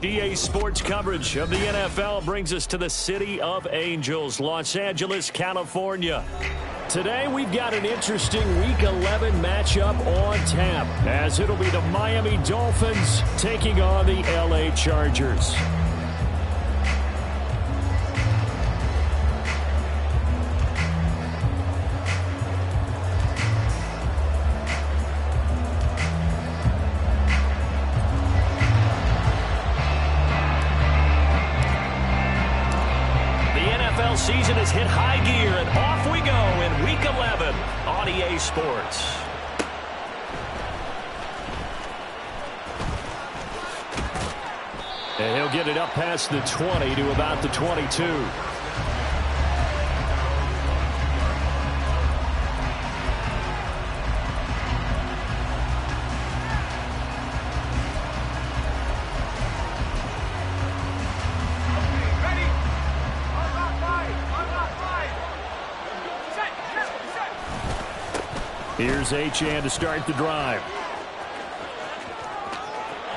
EA Sports coverage of the NFL brings us to the City of Angels, Los Angeles, California. Today, we've got an interesting Week 11 matchup on tap, as it'll be the Miami Dolphins taking on the LA Chargers. Season has hit high gear, and off we go in Week 11 on EA Sports. And he'll get it up past the 20 to about the 22. Here's Achane to start the drive.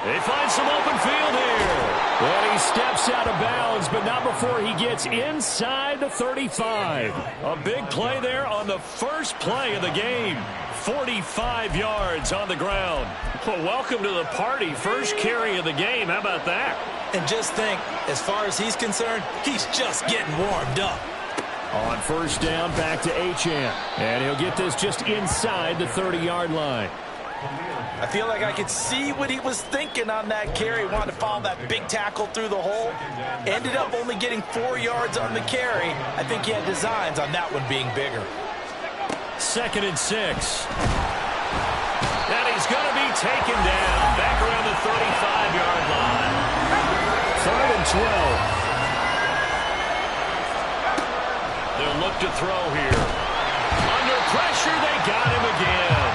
They find some open field here. And he steps out of bounds, but not before he gets inside the 35. A big play there on the first play of the game. 45 yards on the ground. Well, welcome to the party. First carry of the game. How about that? And just think, as far as he's concerned, he's just getting warmed up. On first down, back to Achane. And he'll get this just inside the 30-yard line. I feel like I could see what he was thinking on that carry. Wanted to follow that big tackle through the hole. Ended up only getting 4 yards on the carry. I think he had designs on that one being bigger. 2nd and 6. And he's going to be taken down. Back around the 35-yard line. 3rd and 12. They'll look to throw here. Under pressure, they got him again.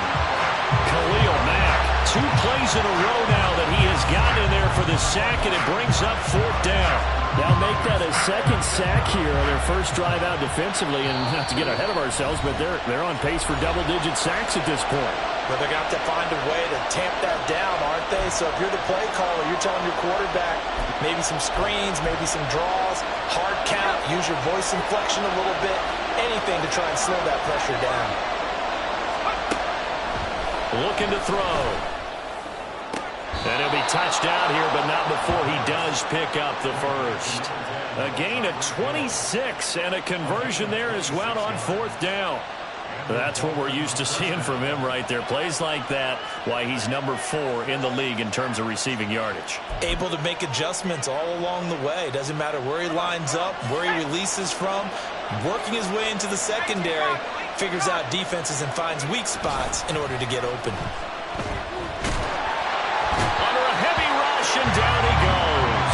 Khalil Mack, 2 plays in a row now that he has gotten in there for the sack, and it brings up 4th down. They'll make that a 2nd sack here on their first drive out defensively, and not to get ahead of ourselves, but they're on pace for double-digit sacks at this point. But they're going to have to find a way to tamp that down, aren't they? So if you're the play caller, you're telling your quarterback maybe some screens, maybe some draws, hard count, use your voice inflection a little bit, anything to try and slow that pressure down. Looking to throw. And he'll be touched out here, but not before he does pick up the first. A gain of 26 and a conversion there as well on 4th down. That's what we're used to seeing from him right there. Plays like that, why he's number 4 in the league in terms of receiving yardage. Able to make adjustments all along the way. Doesn't matter where he lines up, where he releases from. Working his way into the secondary, figures out defenses and finds weak spots in order to get open. Under a heavy rush, and down he goes.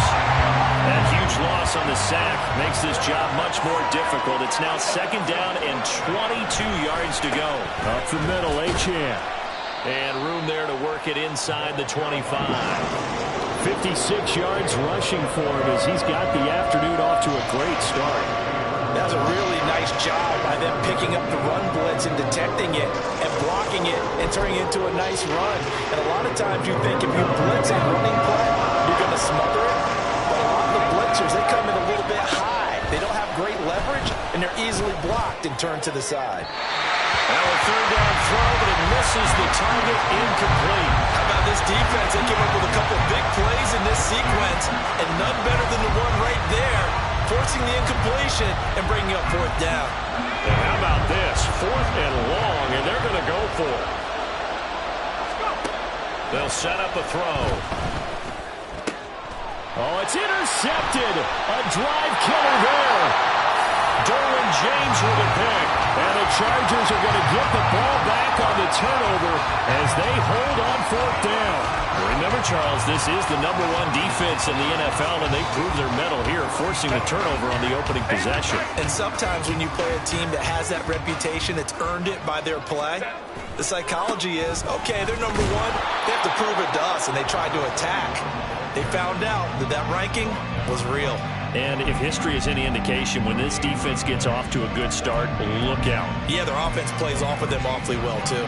That huge loss on the sack makes this job much more difficult. It's now 2nd down and 22 yards to go. Up the middle, Achane. And room there to work it inside the 25. 56 yards rushing for him as he's got the afternoon off to a great start. That was a really nice job by them picking up the run blitz and detecting it and blocking it and turning it into a nice run. And a lot of times you think if you blitz a running play, you're going to smother it. But a lot of the blitzers, they come in a little bit high. They don't have great leverage, and they're easily blocked and turned to the side. Now a 3rd down throw, but it misses the target, incomplete. How about this defense? They came up with a couple big plays in this sequence, and none better than the one right there, forcing the incompletion and bringing up 4th down. And how about this? 4th and long, and they're going to go for it. They'll set up a throw. Oh, it's intercepted. A drive killer there. Derwin James with a pick. And the Chargers are going to get the ball back on the turnover as they hold on 4th down. Remember, Charles, this is the number 1 defense in the NFL, and they proved their mettle here, forcing the turnover on the opening possession. And sometimes when you play a team that has that reputation, it's earned it by their play. The psychology is, okay, they're number 1. They have to prove it to us, and they tried to attack. They found out that that ranking was real. And if history is any indication, when this defense gets off to a good start, look out. Yeah, their offense plays off of them awfully well, too.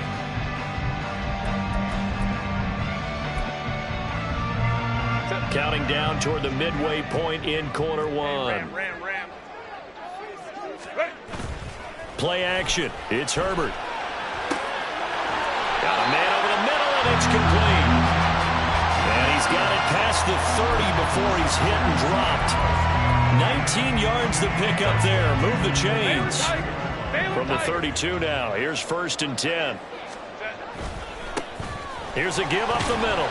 Counting down toward the midway point in quarter one. Ram. Play action. It's Herbert. Got a man over the middle, and it's complete. And he's got it past the 30 before he's hit and dropped. 19 yards to pick up there. Move the chains. From the 32 now. Here's 1st and 10. Here's a give up the middle.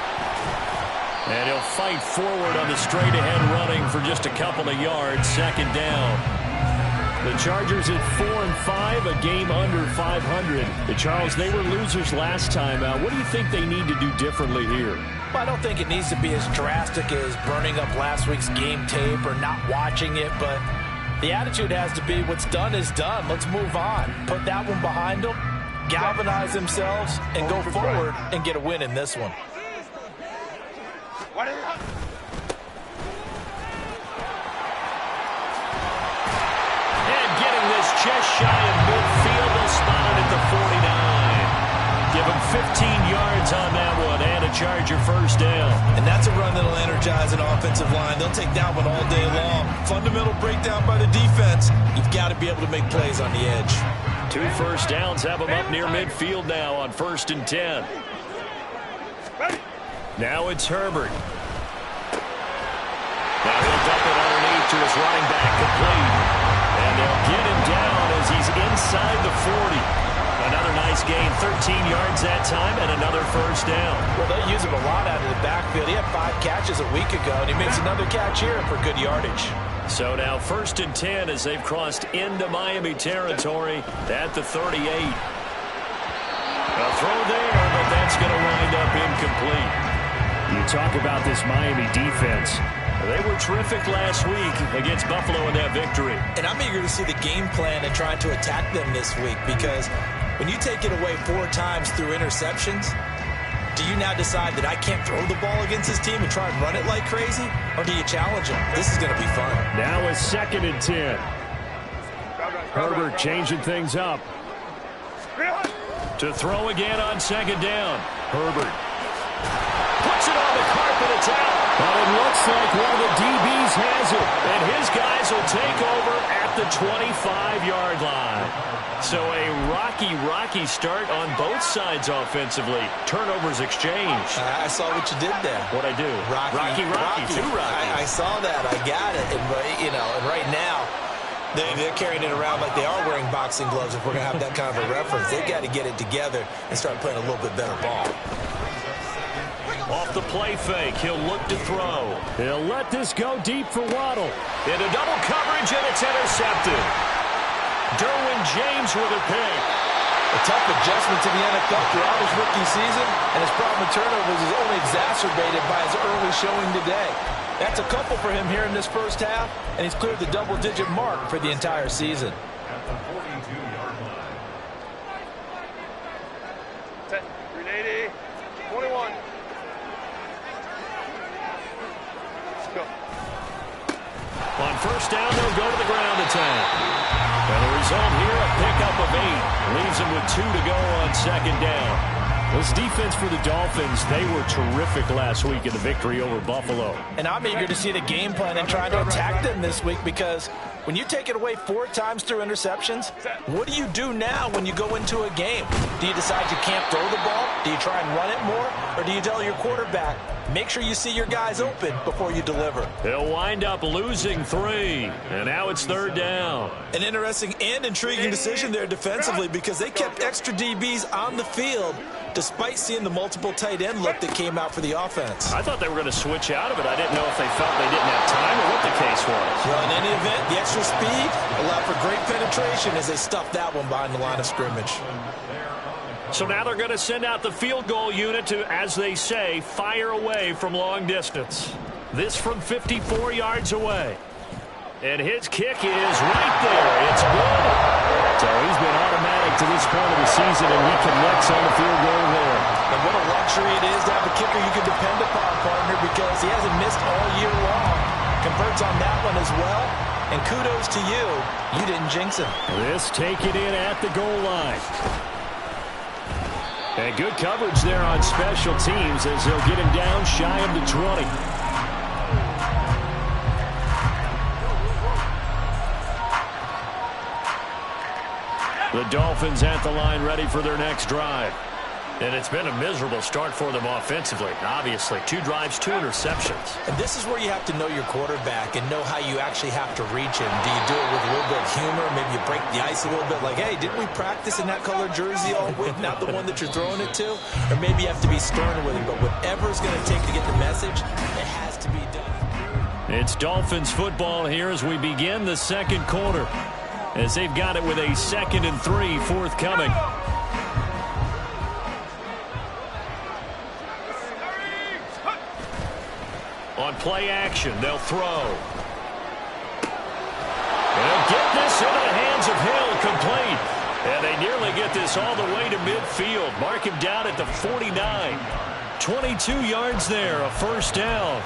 And he'll fight forward on the straight-ahead running for just a couple of yards. 2nd down. The Chargers at 4-5, a game under 500. Charles, they were losers last time. What do you think they need to do differently here? Well, I don't think it needs to be as drastic as burning up last week's game tape or not watching it, but the attitude has to be what's done is done. Let's move on. Put that one behind them, galvanize themselves, and go forward and get a win in this one. Just shy of midfield. They'll spot it at the 49. Give him 15 yards on that one and a Charger 1st down. And that's a run that'll energize an offensive line. They'll take that one all day long. Fundamental breakdown by the defense. You've got to be able to make plays on the edge. 2 first downs have him up near midfield now on 1st and 10. Now it's Herbert. Now he'll dump it underneath to his running back, complete. And they'll get him down as he's inside the 40. Another nice gain, 13 yards that time, and another 1st down. Well, they use him a lot out of the backfield. He had 5 catches a week ago, and he makes another catch here for good yardage. So now 1st and 10 as they've crossed into Miami territory at the 38. A throw there, but that's going to wind up incomplete. You talk about this Miami defense. They were terrific last week against Buffalo in that victory. And I'm eager to see the game plan and trying to attack them this week, because when you take it away 4 times through interceptions, do you now decide that I can't throw the ball against this team and try and run it like crazy? Or do you challenge them? This is going to be fun. Now it's 2nd and 10. Herbert changing things up. To throw again on 2nd down. Herbert puts it on the carpet. It's out. But it looks like one of the DBs has it. And his guys will take over at the 25-yard line. So a rocky start on both sides offensively. Turnovers exchanged. I saw what you did there. What'd I do? Rocky. Too rocky. I saw that. I got it. And right now, they're carrying it around like they are wearing boxing gloves if we're going to have that kind of a reference. They've got to get it together and start playing a little bit better ball. Off the play fake, he'll look to throw. He'll let this go deep for Waddle. Into double coverage, and it's intercepted. Derwin James with a pick. A tough adjustment to the NFL throughout his rookie season, and his problem with turnovers is only exacerbated by his early showing today. That's a couple for him here in this 1st half, and he's cleared the double-digit mark for the entire season. At the 42-yard line. 380, 21. On 1st down, they'll go to the ground attack. And the result here, a pickup of 8. Leaves them with 2 to go on 2nd down. This defense for the Dolphins, they were terrific last week in the victory over Buffalo. And I'm eager to see the game plan and trying to attack them this week, because when you take it away 4 times through interceptions, what do you do now when you go into a game? Do you decide you can't throw the ball? Do you try and run it more? Or do you tell your quarterback, make sure you see your guys open before you deliver? They'll wind up losing 3. And now it's 3rd down. An interesting and intriguing decision there defensively, because they kept extra DBs on the field despite seeing the multiple tight end look that came out for the offense. I thought they were going to switch out of it. I didn't know if they felt they didn't have time or what the case was. Well, in any event, the extra speed allowed for great penetration as they stuffed that one behind the line of scrimmage. So now they're going to send out the field goal unit to, as they say, fire away from long distance. This from 54 yards away. And his kick is right there. It's good. So he's been automatic to this point of the season, and he connects on the field goal there. And what a luxury it is to have a kicker you can depend upon, partner, because he hasn't missed all year long. Converts on that one as well. And kudos to you. You didn't jinx him. This take it in at the goal line. And good coverage there on special teams as they'll get him down shy of the 20. The Dolphins at the line ready for their next drive. And it's been a miserable start for them offensively. Obviously, 2 drives, 2 interceptions. And this is where you have to know your quarterback and know how you actually have to reach him. Do you do it with a little bit of humor? Maybe you break the ice a little bit like, hey, didn't we practice in that color jersey all week, not the one that you're throwing it to? Or maybe you have to be stern with him. But whatever it's going to take to get the message, it has to be done. It's Dolphins football here as we begin the second quarter, as they've got it with a 2nd and 3 forthcoming. On play action, they'll throw. They'll get this into the hands of Hill, complete. And they nearly get this all the way to midfield. Mark him down at the 49. 22 yards there, a first down.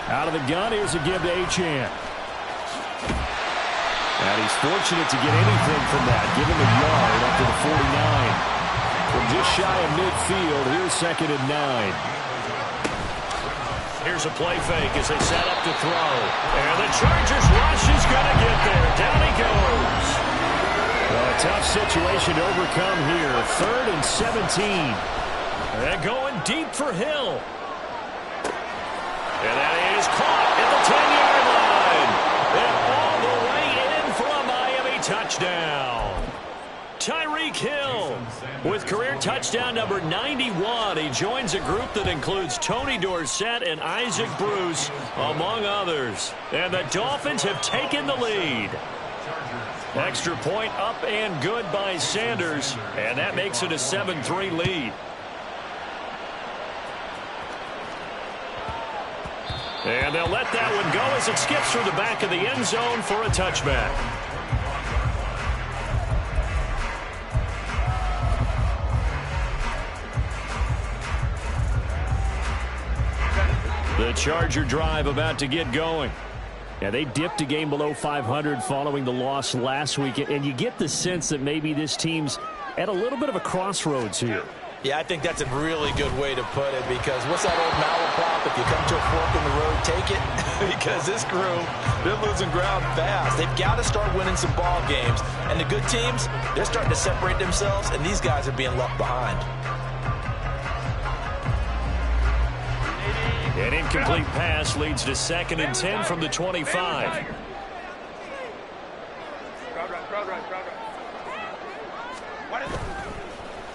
Out of the gun, here's a give to Achane. And he's fortunate to get anything from that. Give him a yard up to the 49. From just shy of midfield, here's 2nd and 9. Here's a play fake as they set up to throw. And the Chargers rush is going to get there. Down he goes. Well, a tough situation to overcome here. 3rd and 17. And going deep for Hill. And that is caught at the 10-yard line. And all the way in for a Miami touchdown. Tyreek Hill with career touchdown number 91. He joins a group that includes Tony Dorsett and Isaac Bruce, among others. And the Dolphins have taken the lead. Extra point up and good by Sanders. And that makes it a 7-3 lead. And they'll let that one go as it skips through the back of the end zone for a touchback. The Charger drive about to get going. Yeah, they dipped a game below 500 following the loss last week, and you get the sense that maybe this team's at a little bit of a crossroads here. Yeah, I think that's a really good way to put it, because what's that old malaprop? If you come to a fork in the road, take it. Because this crew, they're losing ground fast. They've got to start winning some ball games. And the good teams, they're starting to separate themselves, and these guys are being left behind. An incomplete pass leads to 2nd and 10 from the 25.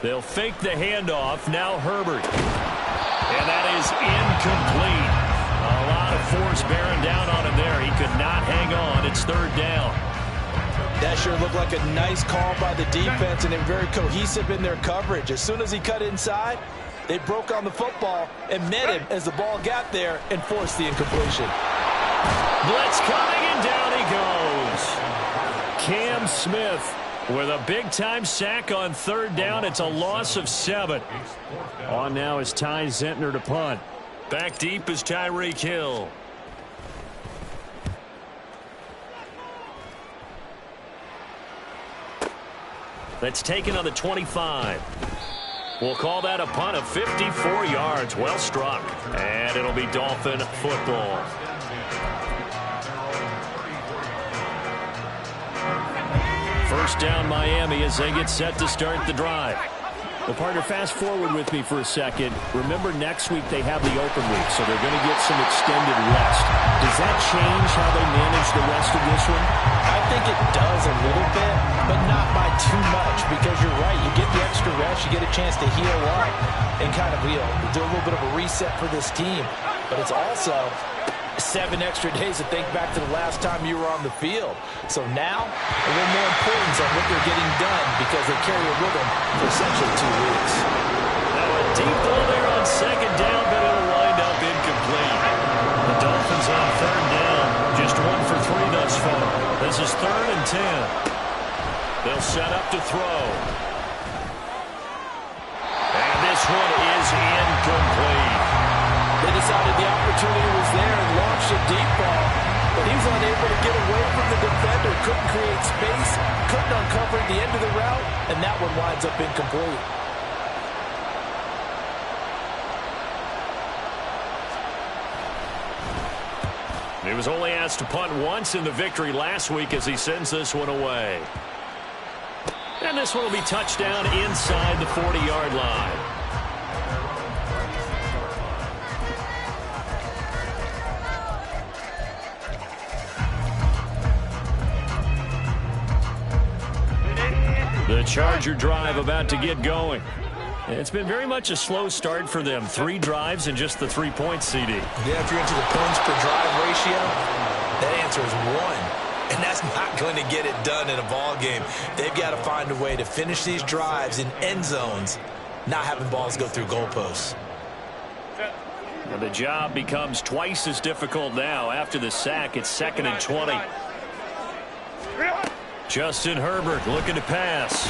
They'll fake the handoff. Now Herbert. And that is incomplete. A lot of force bearing down on him there. He could not hang on. It's 3rd down. That sure looked like a nice call by the defense, and they're very cohesive in their coverage. As soon as he cut inside, they broke on the football and met him as the ball got there and forced the incompletion. Blitz coming, and down he goes. Cam Smith with a big-time sack on 3rd down. It's a loss of 7. On now is Ty Zentner to punt. Back deep is Tyreek Hill. That's taken on the 25. We'll call that a punt of 54 yards. Well struck. And it'll be Dolphin football. First down Miami as they get set to start the drive. Well, partner, fast forward with me for a second. Remember, next week they have the open week, so they're going to get some extended rest. Does that change how they manage the rest of this one? I think it does a little bit, but not by too much, because you're right. You get the extra rest, you get a chance to heal up and kind of do a little bit of a reset for this team. But it's also 7 extra days to think back to the last time you were on the field. So now, a little more importance on what they're getting done, because they carry it with them for essentially 2 weeks. Now a deep ball there on 2nd down, but it'll wind up incomplete. The Dolphins on 3rd down. Just 1 for 3 thus far. This is 3rd and 10. They'll set up to throw. And this one is incomplete. They decided the opportunity was there and launched a deep ball, but he was unable to get away from the defender, couldn't create space, couldn't uncover the end of the route, and that one winds up incomplete. He was only asked to punt once in the victory last week as he sends this one away. And this one will be touchdown inside the 40-yard line. The Charger drive about to get going. It's been very much a slow start for them. 3 drives and just the 3 points, CD. Yeah, if you're into the points per drive ratio, that answer is 1. And that's not going to get it done in a ball game. They've got to find a way to finish these drives in end zones, not having balls go through goalposts. And the job becomes twice as difficult now. After the sack, it's 2nd and 20. Justin Herbert looking to pass.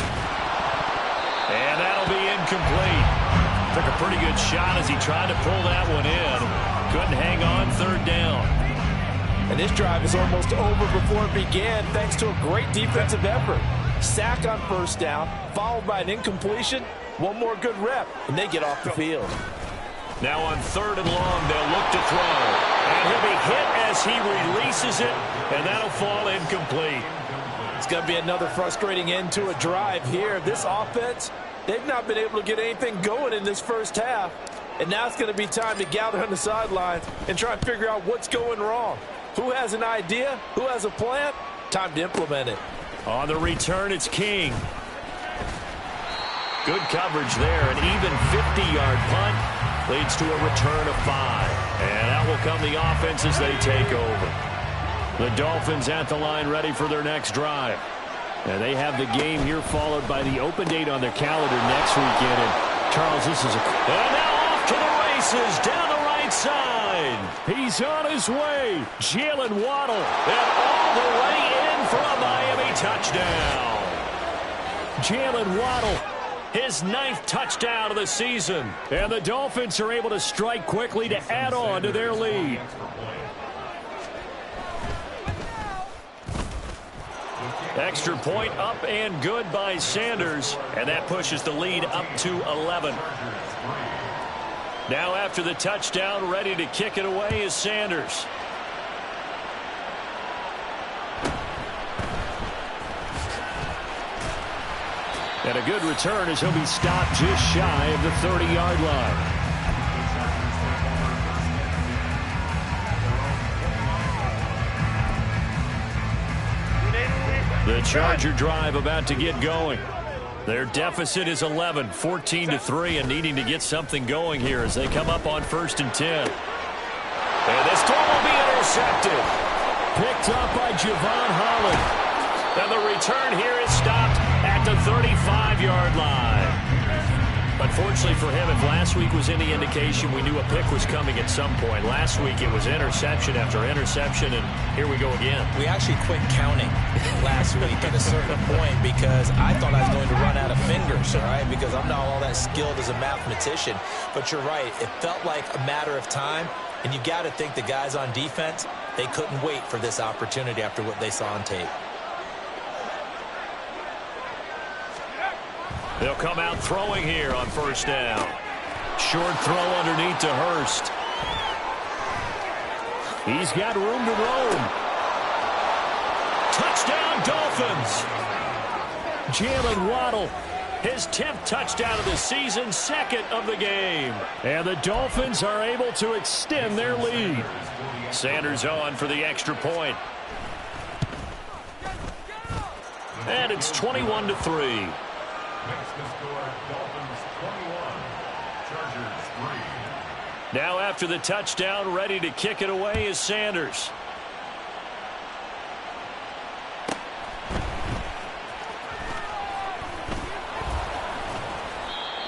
And that'll be incomplete. Took a pretty good shot as he tried to pull that one in. Couldn't hang on 3rd down. And this drive is almost over before it began thanks to a great defensive effort. Sack on 1st down, followed by an incompletion. One more good rep, and they get off the field. Now on 3rd and long, they'll look to throw. And he'll be hit as he releases it, and that'll fall incomplete. It's going to be another frustrating end to a drive here. This offense, they've not been able to get anything going in this first half. And now it's going to be time to gather on the sidelines and try and figure out what's going wrong. Who has an idea? Who has a plan? Time to implement it. On the return, it's King. Good coverage there. An even 50-yard punt leads to a return of 5. And out will come the offense as they take over. The Dolphins at the line ready for their next drive. And they have the game here followed by the open date on their calendar next weekend. And Charles, this is a... And now off to the races down the right side. He's on his way. Jalen Waddle. And all the way in for a Miami touchdown. Jalen Waddle, his 9th touchdown of the season. And the Dolphins are able to strike quickly to add on to their lead. Extra point up and good by Sanders. And that pushes the lead up to 11. Now after the touchdown, ready to kick it away is Sanders. And a good return as he'll be stopped just shy of the 30-yard line. The Charger drive about to get going. Their deficit is 11, 14-3, and needing to get something going here as they come up on 1st and 10. And this throw will be intercepted. Picked up by Javon Holland. And the return here is stopped at the 35-yard line. Unfortunately for him, if last week was any indication, we knew a pick was coming at some point. Last week it was interception after interception, and here we go again. We actually quit counting last week at a certain point because I thought I was going to run out of fingers, all right, because I'm not all that skilled as a mathematician. But you're right. It felt like a matter of time, and you got to think the guys on defense, they couldn't wait for this opportunity after what they saw on tape. They'll come out throwing here on 1st down. Short throw underneath to Hurst. He's got room to roam. Touchdown, Dolphins. Jalen Waddle, his 10th touchdown of the season, 2nd of the game. And the Dolphins are able to extend their lead. Sanders on for the extra point. And it's 21-3. Now after the touchdown, ready to kick it away is Sanders.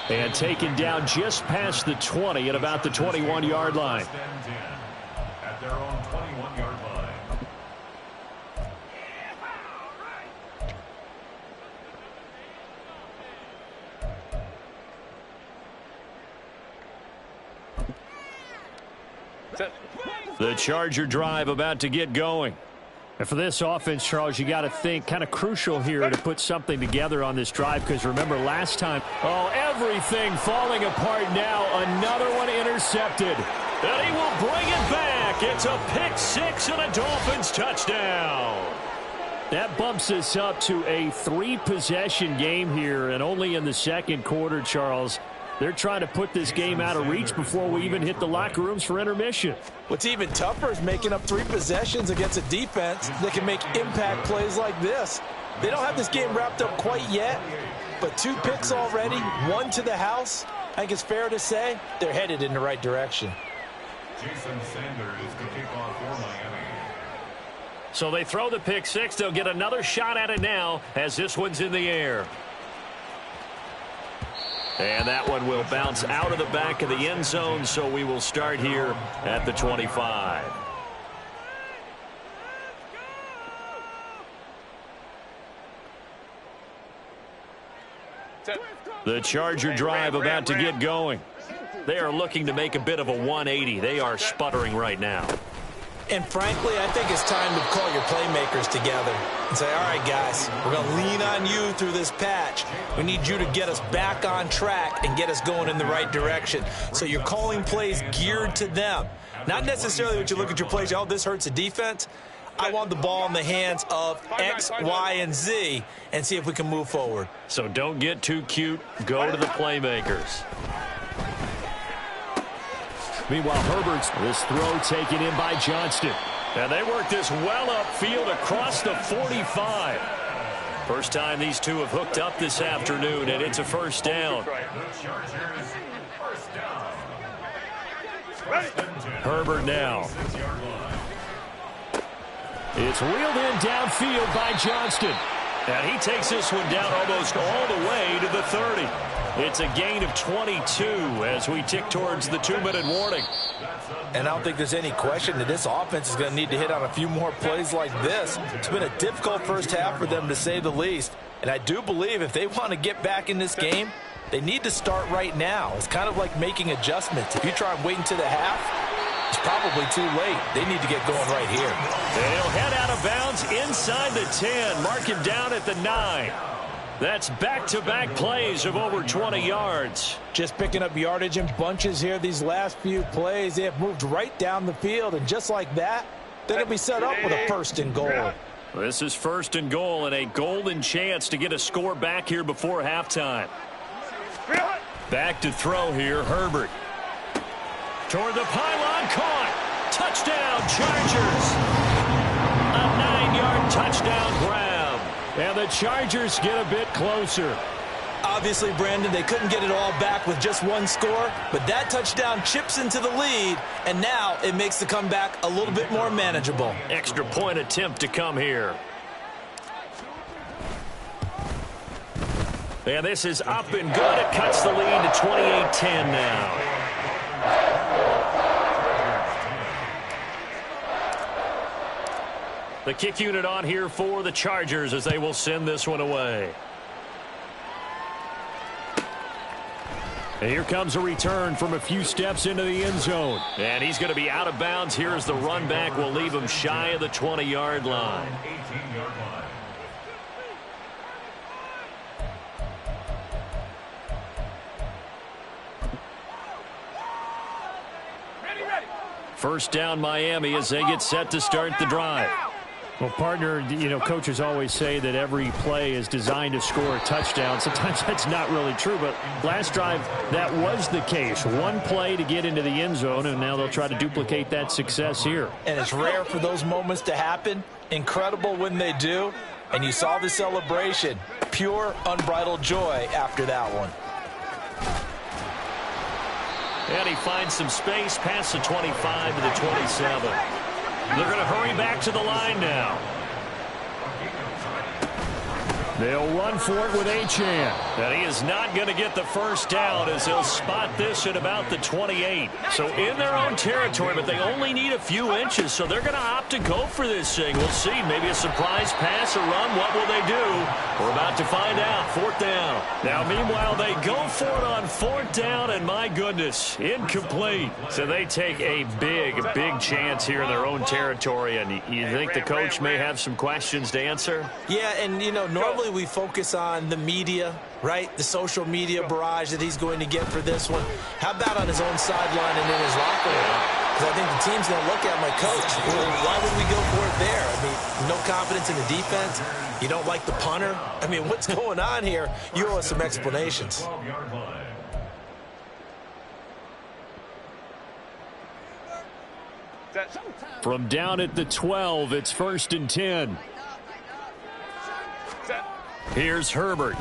And taken down just past the 20 at about the 21-yard line. At their own 21-yard line. The Charger drive about to get going. And for this offense, Charles, you got to think kind of crucial here to put something together on this drive, because remember last time, everything falling apart now. Another one intercepted. And he will bring it back. It's a pick six and a Dolphins touchdown. That bumps us up to a 3-possession game here, and only in the second quarter, Charles. They're trying to put this game out of reach before we even hit the locker rooms for intermission. What's even tougher is making up 3 possessions against a defense that can make impact plays like this. They don't have this game wrapped up quite yet, but 2 picks already, 1 to the house. I think it's fair to say they're headed in the right direction. Jason Sanders is the kickoff for Miami. So they throw the pick six. They'll get another shot at it now as this one's in the air. And that one will bounce out of the back of the end zone, so we will start here at the 25. The Charger drive about to get going. They are looking to make a bit of a 180. They are sputtering right now. And frankly, I think it's time to call your playmakers together and say, all right, guys, we're going to lean on you through this patch. We need you to get us back on track and get us going in the right direction. So you're calling plays geared to them. Not necessarily what you look at your plays, oh, this hurts the defense. I want the ball in the hands of X, Y, and Z and see if we can move forward. So don't get too cute. Go to the playmakers. Meanwhile, Herbert's this throw taken in by Johnston. And they work this well upfield across the 45. First time these two have hooked up this afternoon, and it's a first down. Herbert now. It's wheeled in downfield by Johnston. And he takes this one down almost all the way to the 30. It's a gain of 22 as we tick towards the 2-minute warning. And I don't think there's any question that this offense is going to need to hit on a few more plays like this. It's been a difficult first half for them, to say the least. And I do believe if they want to get back in this game, they need to start right now. It's kind of like making adjustments. If you try and wait until the half, it's probably too late. They need to get going right here. And he'll head out of bounds inside the 10. Mark him down at the 9. That's back-to-back plays of over 20 yards. Just picking up yardage in bunches here these last few plays. They have moved right down the field, and just like that, they're going to be set up with a 1st and goal. This is 1st and goal and a golden chance to get a score back here before halftime. Back to throw here, Herbert. Toward the pylon, caught. Touchdown, Chargers. A 9-yard touchdown grab. And the Chargers get a bit closer. Obviously, Brandon, they couldn't get it all back with just 1 score, but that touchdown chips into the lead, and now it makes the comeback a little bit more manageable. Extra point attempt to come here. And this is up and good. It cuts the lead to 28-10 now. The kick unit on here for the Chargers as they will send this one away. And here comes a return from a few steps into the end zone. And he's going to be out of bounds. Here's the run back. Will leave him shy of the 20-yard line. 18-yard line. First down, Miami, as they get set to start the drive. Well, partner, you know, coaches always say that every play is designed to score a touchdown. Sometimes that's not really true, but last drive, that was the case. 1 play to get into the end zone, and now they'll try to duplicate that success here. And it's rare for those moments to happen. Incredible when they do. And you saw the celebration. Pure, unbridled joy after that one. And he finds some space past the 25 to the 27. They're going to hurry back to the line now. They'll run for it with Achane. And he is not going to get the first down as he'll spot this at about the 28. So in their own territory, but they only need a few inches, so they're going to opt to go for this thing. We'll see. Maybe a surprise pass or run. What will they do? We're about to find out. 4th down. Now, meanwhile, they go for it on 4th down, and my goodness, incomplete. So they take a big chance here in their own territory, and you think the coach may have some questions to answer? Yeah, and, you know, normally we focus on the media, right? The social media barrage that he's going to get for this one. How about on his own sideline and in his locker room? Because I think the team's going to look at him like, Coach, well, why would we go for it there? I mean, no confidence in the defense. You don't like the punter. I mean, what's going on here? You owe us some explanations. From down at the 12, it's 1st and 10. Here's Herbert.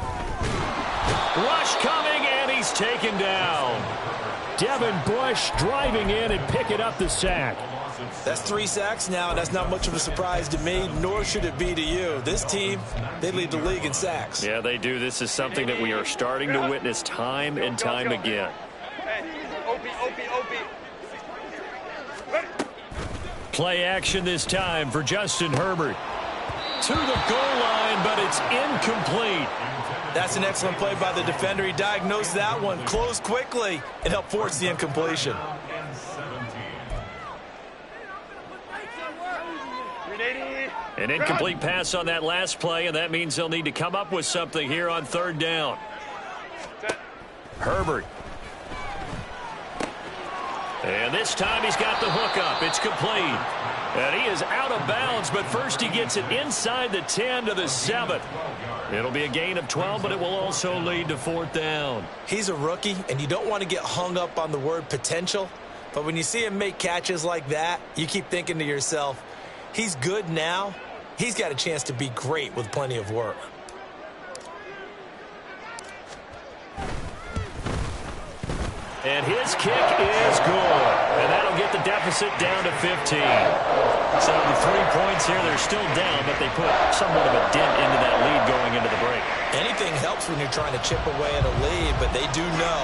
Rush coming, and he's taken down. Devin Bush driving in and picking up the sack. That's 3 sacks now, and that's not much of a surprise to me, nor should it be to you. This team, they lead the league in sacks. Yeah, they do. This is something that we are starting to witness time and time again. Play action this time for Justin Herbert. To the goal line, but it's incomplete. That's an excellent play by the defender. He diagnosed that one, closed quickly, and helped force the incompletion. An incomplete pass on that last play, and that means they'll need to come up with something here on 3rd down. Herbert. And this time he's got the hook up. It's complete. And he is out of bounds, but first he gets it inside the 10 to the 7. It'll be a gain of 12, but it will also lead to 4th down. He's a rookie, and you don't want to get hung up on the word potential. But when you see him make catches like that, you keep thinking to yourself, he's good now. He's got a chance to be great with plenty of work. And his kick is good. And that'll get the deficit down to 15. So the 3 points here, they're still down, but they put somewhat of a dent into that lead going into the break. Anything helps when you're trying to chip away at a lead, but they do know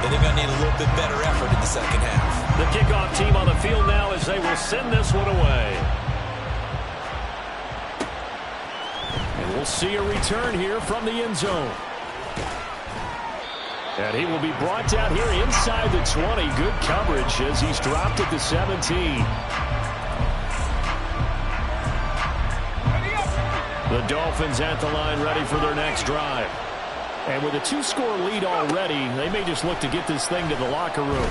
that they're going to need a little bit better effort in the second half. The kickoff team on the field now as they will send this one away. And we'll see a return here from the end zone. And he will be brought down here inside the 20. Good coverage as he's dropped at the 17. The Dolphins at the line ready for their next drive. And with a 2-score lead already, they may just look to get this thing to the locker room.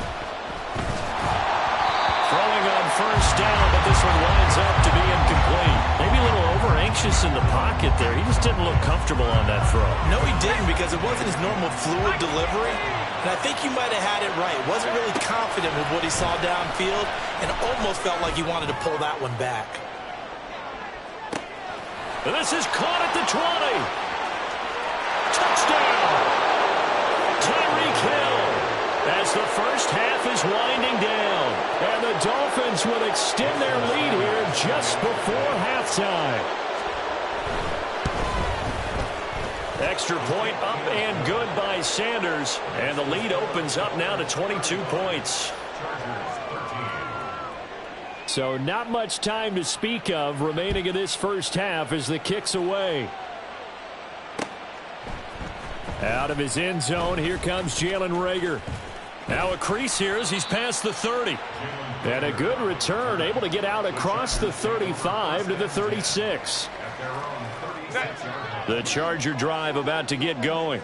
Throwing on 1st down, but this one winds up to be incomplete. Maybe a little over-anxious in the pocket there. He just didn't look comfortable on that throw. No, he didn't, because it wasn't his normal fluid delivery. And I think you might have had it right. Wasn't really confident with what he saw downfield, and almost felt like he wanted to pull that one back. And this is caught at the 20. Touchdown! Tyreek Hill, as the first half is winding down. And the Dolphins will extend their lead here just before halftime. Extra point up and good by Sanders. And the lead opens up now to 22 points. So not much time to speak of remaining in this first half as the kick's away. Out of his end zone, here comes Jalen Reagor. Now a crease here as he's past the 30. And a good return, able to get out across the 35 to the 36. The Charger drive about to get going.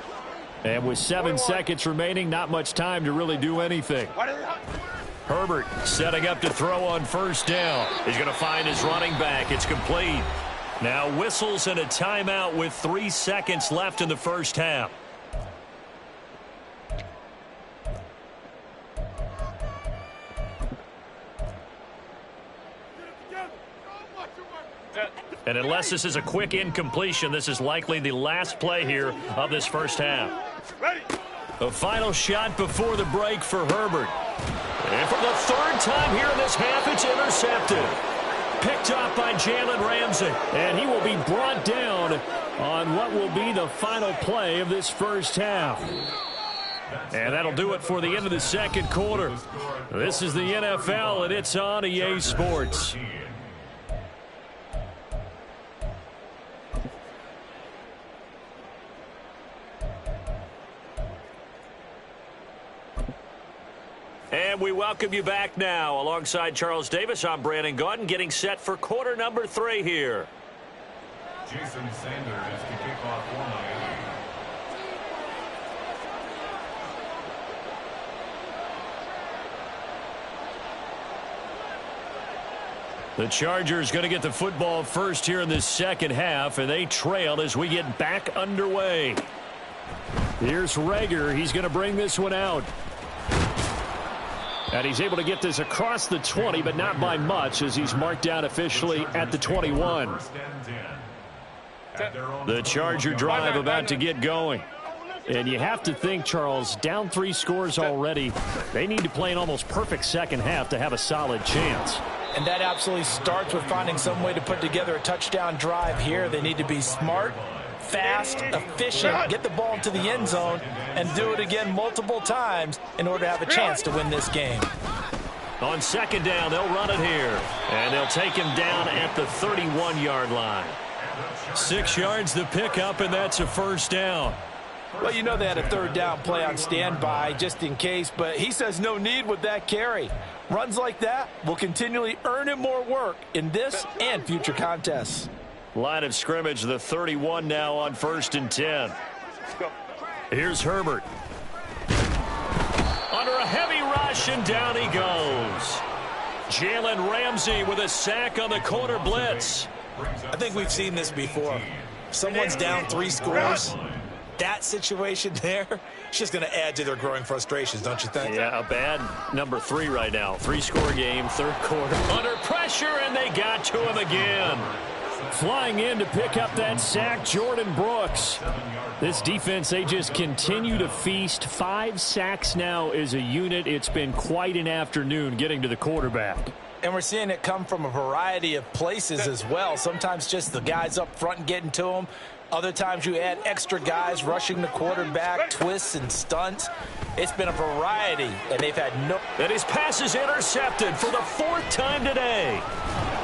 And with 7 seconds remaining, not much time to really do anything. Herbert setting up to throw on 1st down. He's going to find his running back. It's complete. Now whistles and a timeout with 3 seconds left in the first half. And unless this is a quick incompletion, this is likely the last play here of this first half. A final shot before the break for Herbert. And for the 3rd time here in this half, it's intercepted. Picked off by Jalen Ramsey. And he will be brought down on what will be the final play of this first half. And that'll do it for the end of the 2nd quarter. This is the NFL, and it's on EA Sports. And we welcome you back now. Alongside Charles Davis, I'm Brandon Gaudin, getting set for quarter number 3 here. Jason Sanders to kick off for Miami. The Chargers going to get the football first here in this second half, and they trail as we get back underway. Here's Rager. He's going to bring this one out. And he's able to get this across the 20, but not by much, as he's marked down officially at the 21. The Charger drive about to get going. And you have to think, Charles, down 3 scores already. They need to play an almost perfect second half to have a solid chance. And that absolutely starts with finding some way to put together a touchdown drive here. They need to be smart, fast, efficient, get the ball into the end zone, and do it again multiple times in order to have a chance to win this game. On second down, they'll run it here. And they'll take him down at the 31-yard line. 6 yards the pickup, and that's a first down. Well, you know they had a third down play on standby just in case, but he says no need with that carry. Runs like that will continually earn him more work in this and future contests. Line of scrimmage, the 31 now on 1st and 10. Here's Herbert. Under a heavy rush, and down he goes. Jalen Ramsey with a sack on the corner blitz. I think we've seen this before. Someone's down 3 scores. That situation there, it's just going to add to their growing frustrations, don't you think? Yeah, a bad number 3 right now. 3-score game, 3rd quarter. Under pressure, and they got to him again. Flying in to pick up that sack, Jordan Brooks. This defense, they just continue to feast. 5 sacks now as a unit. It's been quite an afternoon getting to the quarterback. And we're seeing it come from a variety of places as well. Sometimes just the guys up front and getting to them. Other times you add extra guys rushing the quarterback, twists and stunts. It's been a variety, and they've had no... And his pass is intercepted for the 4th time today.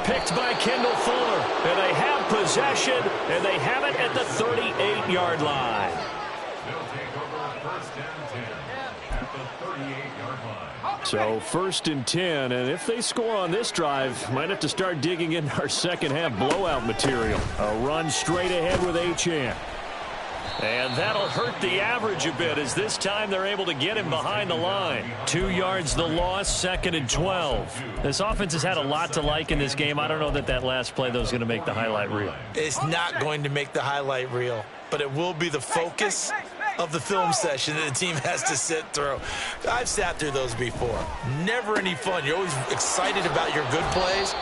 Picked by Kendall Fuller. And they have possession, and they have it at the 38-yard line. They'll take over 1st and 10 at the 38-yard line. So 1st and 10, and if they score on this drive, might have to start digging in our second half blowout material. A run straight ahead with Achane. And that'll hurt the average a bit, as this time they're able to get him behind the line. 2 yards the loss, 2nd and 12. This offense has had a lot to like in this game. I don't know that last play, though, is going to make the highlight reel. It's not going to make the highlight reel, but it will be the focus of the film session that the team has to sit through. I've sat through those before. Never any fun. You're always excited about your good plays,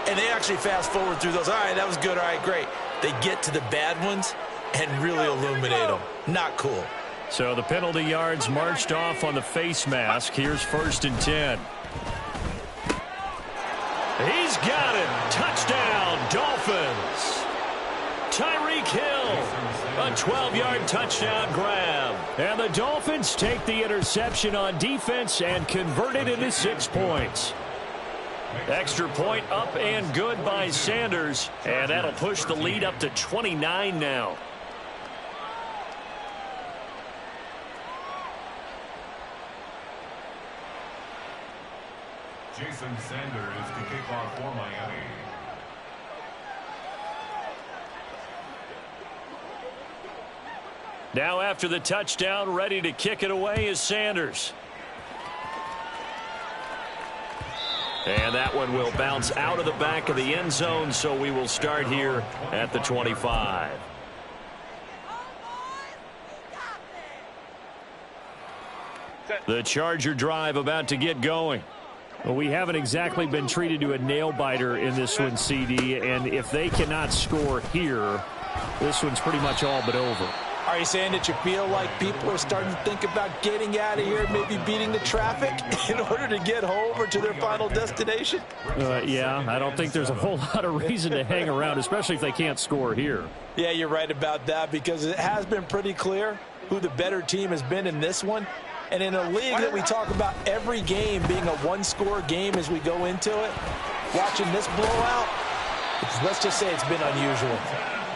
and they actually fast forward through those. All right, that was good. All right, great. They get to the bad ones and really illuminate them. Not cool. So the penalty yards marched off on the face mask. Here's 1st and 10. He's got it. Touchdown, Dolphins. Tyreek Hill, a 12-yard touchdown grab. And the Dolphins take the interception on defense and convert it into 6 points. Extra point up and good by Sanders. And that'll push the lead up to 29 now. Jason Sanders to kick off for Miami. Now after the touchdown, ready to kick it away is Sanders. And that one will bounce out of the back of the end zone, so we will start here at the 25. The Charger drive about to get going. Well, we haven't exactly been treated to a nail-biter in this one, CD, and if they cannot score here, this one's pretty much all but over. Are you saying that you feel like people are starting to think about getting out of here, maybe beating the traffic in order to get home or to their final destination? Yeah, I don't think there's a whole lot of reason to hang around, especially if they can't score here. Yeah, you're right about that, because it has been pretty clear who the better team has been in this one. And in a league that we talk about every game being a one-score game as we go into it, watching this blowout, let's just say it's been unusual.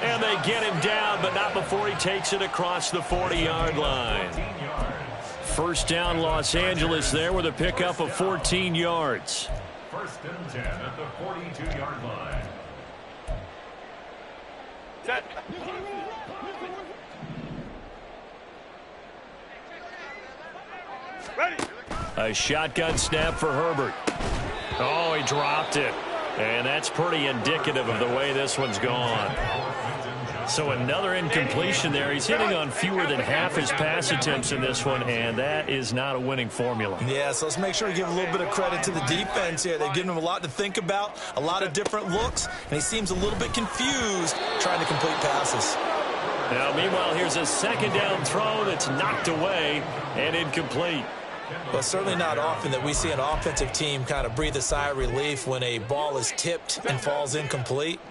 And they get him down, but not before he takes it across the 40-yard line. First down, Los Angeles there with a pickup of 14 yards. 1st and 10 at the 42-yard line. Set. A shotgun snap for Herbert. Oh, he dropped it. And that's pretty indicative of the way this one's gone. So another incompletion there. He's hitting on fewer than half his pass attempts in this one, and that is not a winning formula. Yeah, so let's make sure we give a little bit of credit to the defense here. They've given him a lot to think about, a lot of different looks, and he seems a little bit confused trying to complete passes. Now, meanwhile, here's a second down throw that's knocked away and incomplete. Well, certainly not often that we see an offensive team kind of breathe a sigh of relief when a ball is tipped and falls incomplete.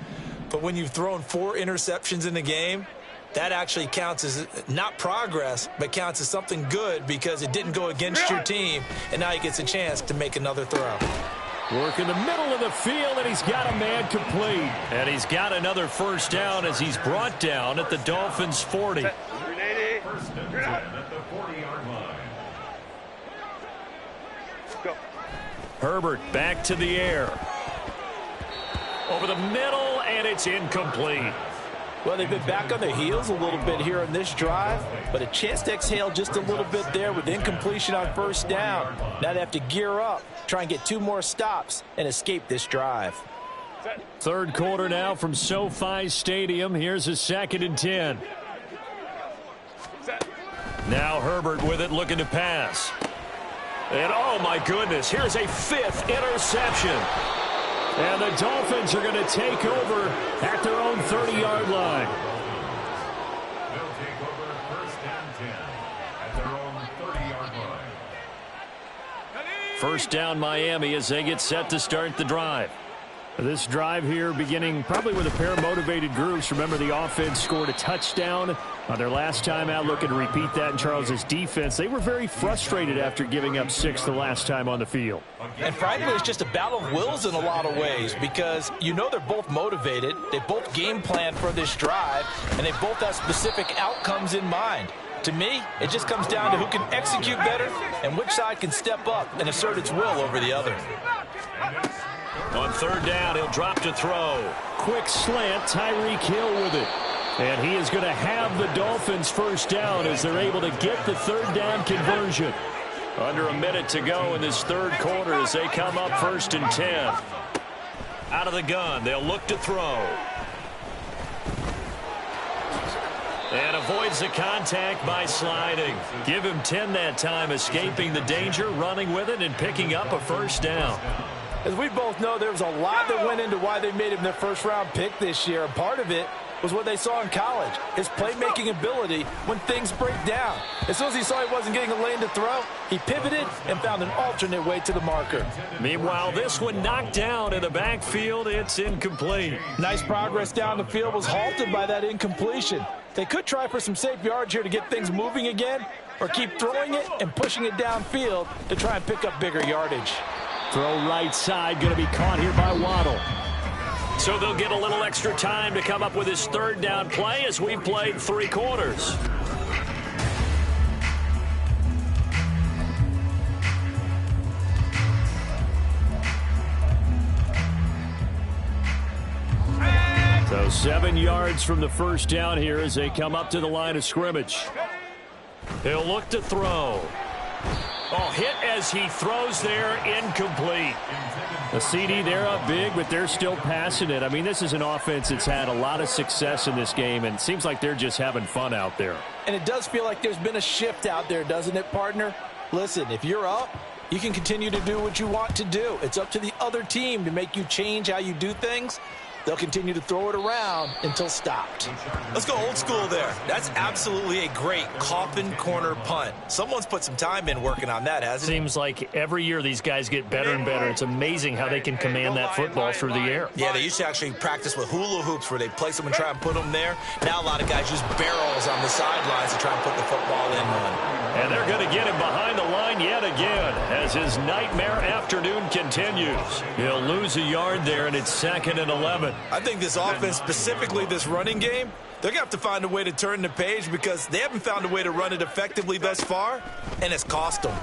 But when you've thrown 4 interceptions in the game, that actually counts as not progress, but counts as something good because it didn't go against your team, and now he gets a chance to make another throw. Work in the middle of the field, and he's got a man complete. And he's got another first down as he's brought down at the Dolphins' 40. First and 10 at the 40-yard line. Herbert back to the air. Over the middle, and it's incomplete. Well, they've been back on their heels a little bit here on this drive, but a chance to exhale just a little bit there with incompletion on first down. Now they have to gear up, try and get 2 more stops, and escape this drive. Third quarter now from SoFi Stadium. Here's a 2nd and 10. Now Herbert with it, looking to pass. And, oh, my goodness, here's a 5th interception. And the Dolphins are going to take over at their own 30-yard line. They'll take over first and 10 at their own 30-yard line. First down Miami as they get set to start the drive. This drive here beginning probably with a pair of motivated groups. Remember, the offense scored a touchdown on their last time out. Looking to repeat that in Charles's defense. They were very frustrated after giving up 6 the last time on the field. And frankly, it's just a battle of wills in a lot of ways because you know they're both motivated. They both game plan for this drive, and they both have specific outcomes in mind. To me, it just comes down to who can execute better and which side can step up and assert its will over the other. On third down, he'll drop to throw. Quick slant, Tyreek Hill with it. And he is going to have the Dolphins first down as they're able to get the third down conversion. Under a minute to go in this third quarter as they come up first and 10. Out of the gun, they'll look to throw. And avoids the contact by sliding. Give him 10 that time, escaping the danger, running with it, and picking up a first down. As we both know, there was a lot that went into why they made him their first-round pick this year. And part of it was what they saw in college, his playmaking ability when things break down. As soon as he saw he wasn't getting a lane to throw, he pivoted and found an alternate way to the marker. Meanwhile, this one knocked down in the backfield. It's incomplete. Nice progress down the field was halted by that incompletion. They could try for some safe yards here to get things moving again, or keep throwing it and pushing it downfield to try and pick up bigger yardage. Throw right side, going to be caught here by Waddle. So they'll get a little extra time to come up with his third down play as we've played 3 quarters. So 7 yards from the first down here as they come up to the line of scrimmage. He'll look to throw. Oh, hit as he throws there, incomplete. The CD, they're up big, but they're still passing it. I mean, this is an offense that's had a lot of success in this game, and it seems like they're just having fun out there. And it does feel like there's been a shift out there, doesn't it, partner? Listen, if you're up, you can continue to do what you want to do. It's up to the other team to make you change how you do things. They'll continue to throw it around until stopped. Let's go old school there. That's absolutely a great coffin corner punt. Someone's put some time in working on that, hasn't it? Seems like every year these guys get better and better. It's amazing how they can command that football through the air. Yeah, they used to actually practice with hula hoops where they place them and try and put them there. Now a lot of guys use barrels on the sidelines to try and put the football in one. And they're going to get him behind the line yet again as his nightmare afternoon continues. He'll lose a yard there, and it's 2nd and 11. I think this offense, specifically this running game, they're going to have to find a way to turn the page because they haven't found a way to run it effectively thus far, and it's cost them.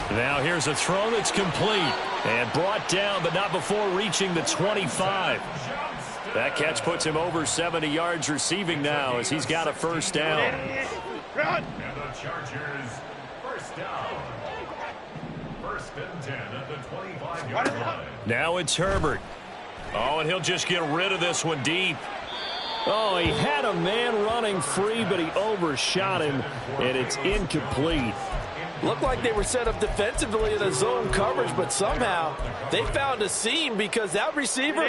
Now here's a throw that's complete and brought down, but not before reaching the 25. That catch puts him over 70 yards receiving now as he's got a first down. And the Chargers, first down. First and 10 at the 25-yard line. Now it's Herbert. Oh, and he'll just get rid of this one deep. Oh, he had a man running free, but he overshot him, and it's incomplete. Looked like they were set up defensively in a zone coverage, but somehow they found a seam because that receiver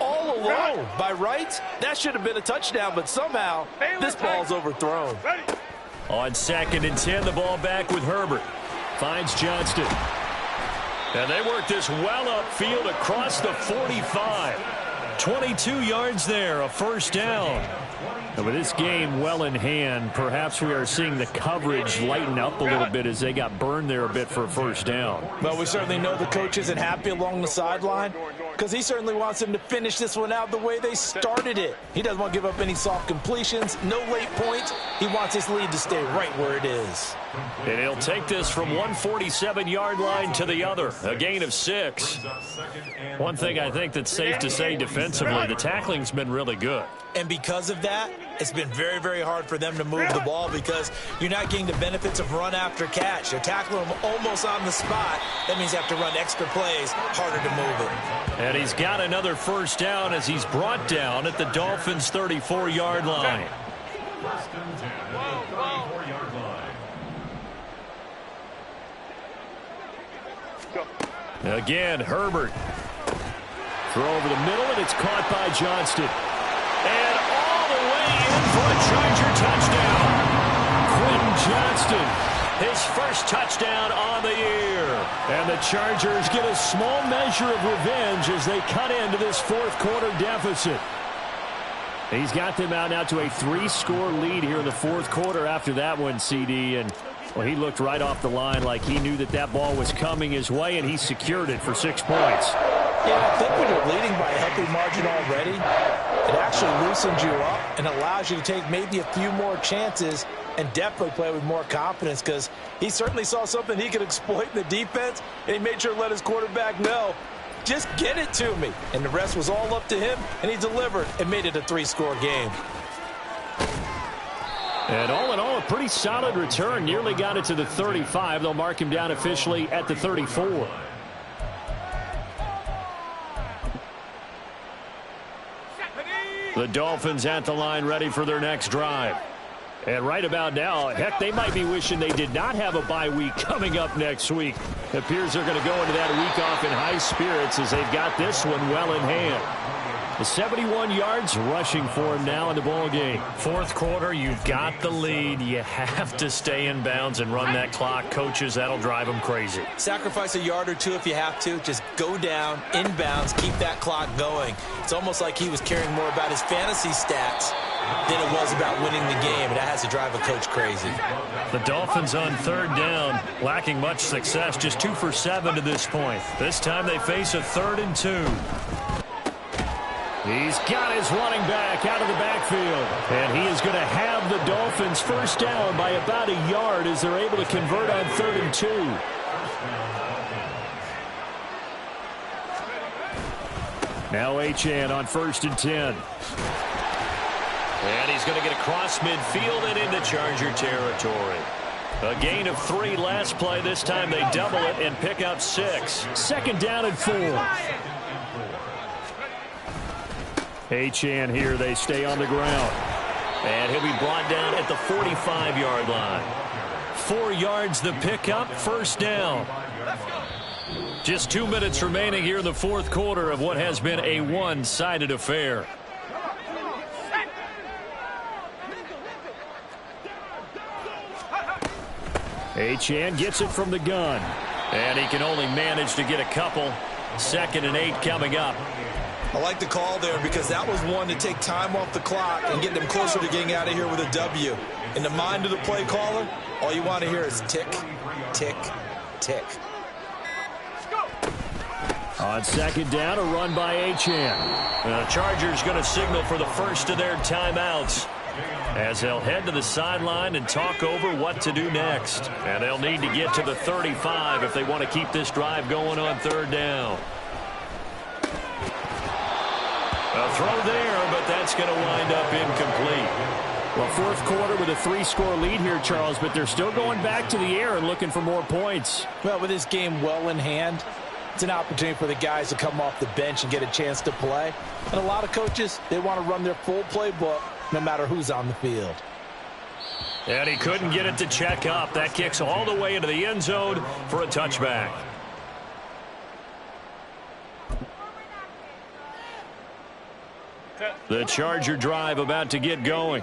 all alone. By rights, that should have been a touchdown, but somehow this ball's overthrown. On 2nd and 10, the ball back with Herbert. Finds Johnston. And they work this well upfield across the 45. 22 yards there, a first down. And with this game well in hand, perhaps we are seeing the coverage lighten up a little bit as they got burned there a bit for a first down. Well, we certainly know the coach isn't happy along the sideline because he certainly wants them to finish this one out the way they started it. He doesn't want to give up any soft completions, no late points. He wants his lead to stay right where it is. And he'll take this from 147-yard line to the other, a gain of 6. One thing I think that's safe to say defensively, the tackling's been really good. And because of that, it's been very, very hard for them to move the ball because you're not getting the benefits of run after catch. You're tackling them almost on the spot. That means you have to run extra plays, harder to move it. And he's got another first down as he's brought down at the Dolphins' 34-yard line. First and 10 at the 34-yard line. Again, Herbert. Throw over the middle, and it's caught by Johnston. And all the way in for a Charger touchdown. Quentin Johnston, his first touchdown on the year. And the Chargers get a small measure of revenge as they cut into this fourth-quarter deficit. He's got them out now to a 3-score lead here in the fourth quarter after that one, CD. And, well, he looked right off the line like he knew that that ball was coming his way, and he secured it for 6 points. Yeah, I think when you're leading by a healthy margin already, it actually loosens you up and allows you to take maybe a few more chances and definitely play with more confidence because he certainly saw something he could exploit in the defense, and he made sure to let his quarterback know, just get it to me. And the rest was all up to him, and he delivered and made it a 3-score game. And all in all, a pretty solid return. Nearly got it to the 35. They'll mark him down officially at the 34. The Dolphins at the line ready for their next drive. And right about now, heck, they might be wishing they did not have a bye week coming up next week. It appears they're going to go into that week off in high spirits as they've got this one well in hand. The 71 yards rushing for him now in the ball game. Fourth quarter, you've got the lead. You have to stay in bounds and run that clock. Coaches, that'll drive them crazy. Sacrifice a yard or two if you have to. Just go down, in bounds, keep that clock going. It's almost like he was caring more about his fantasy stats than it was about winning the game. And that has to drive a coach crazy. The Dolphins on third down, lacking much success, just 2 for 7 to this point. This time they face a 3rd and 2. He's got his running back out of the backfield. And he is going to have the Dolphins first down by about a yard as they're able to convert on 3rd and 2. Now Achane on 1st and 10. And he's going to get across midfield and into Charger territory. A gain of 3 last play. This time they double it and pick up 6. 2nd down and 4. Achane here. They stay on the ground. And he'll be brought down at the 45-yard line. 4 yards the pickup, first down. Just 2 minutes remaining here in the fourth quarter of what has been a one-sided affair. Achane gets it from the gun. And he can only manage to get a couple. 2nd and 8 coming up. I like the call there because that was one to take time off the clock and get them closer to getting out of here with a W. In the mind of the play caller, all you want to hear is tick, tick, tick. On 2nd down, a run by Achane. The Chargers going to signal for the first of their timeouts as they'll head to the sideline and talk over what to do next. And they'll need to get to the 35 if they want to keep this drive going on 3rd down. A throw there, but that's going to wind up incomplete. Well, fourth quarter with a 3-score lead here, Charles, but they're still going back to the air and looking for more points. Well, with this game well in hand, it's an opportunity for the guys to come off the bench and get a chance to play. And a lot of coaches, they want to run their full playbook no matter who's on the field. And he couldn't get it to check up. That kicks all the way into the end zone for a touchback. The Charger drive about to get going.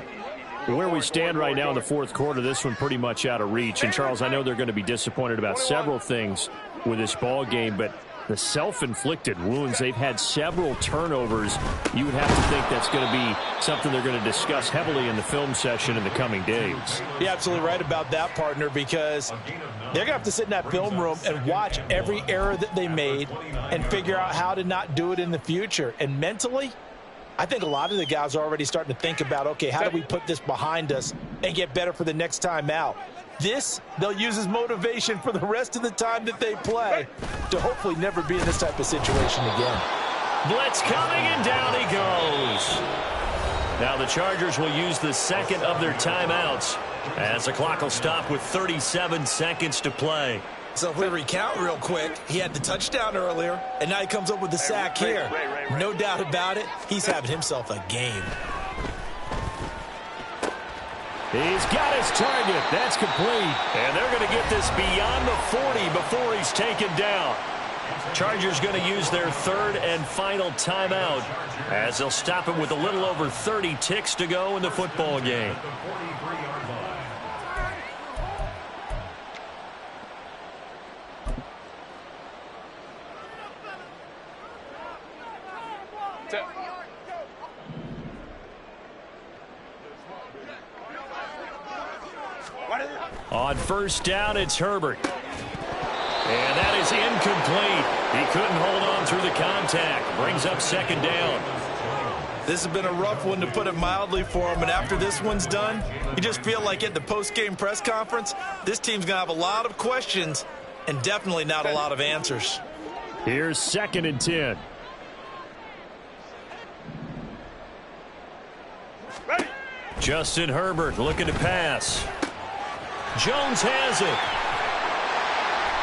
Where we stand right now in the fourth quarter, this one pretty much out of reach. And, Charles, I know they're going to be disappointed about several things with this ball game, but the self-inflicted wounds, they've had several turnovers. You would have to think that's going to be something they're going to discuss heavily in the film session in the coming days. You're absolutely right about that, partner, because they're going to have to sit in that film room and watch every error that they made and figure out how to not do it in the future. And mentally, I think a lot of the guys are already starting to think about, okay, how do we put this behind us and get better for the next time out? This, they'll use as motivation for the rest of the time that they play to hopefully never be in this type of situation again. Blitz coming, and down he goes. Now the Chargers will use the second of their timeouts as the clock will stop with 37 seconds to play. So if we recount real quick, he had the touchdown earlier, and now he comes up with the sack here. No doubt about it, he's having himself a game. He's got his target. That's complete. And they're going to get this beyond the 40 before he's taken down. Chargers going to use their third and final timeout as they'll stop him with a little over 30 ticks to go in the football game. On first down, it's Herbert. And that is incomplete. He couldn't hold on through the contact. Brings up second down. This has been a rough one, to put it mildly, for him. And after this one's done, you just feel like at the post-game press conference, this team's going to have a lot of questions and definitely not a lot of answers. Here's 2nd and 10. Justin Herbert looking to pass. Jones has it.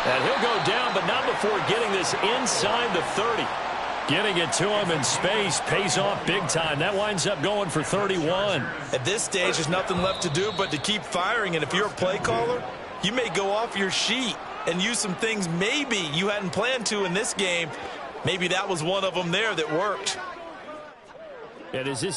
And he'll go down, but not before getting this inside the 30. Getting it to him in space pays off big time. That winds up going for 31. At this stage, there's nothing left to do but to keep firing. And if you're a play caller, you may go off your sheet and use some things maybe you hadn't planned to in this game. Maybe that was one of them there that worked. And is this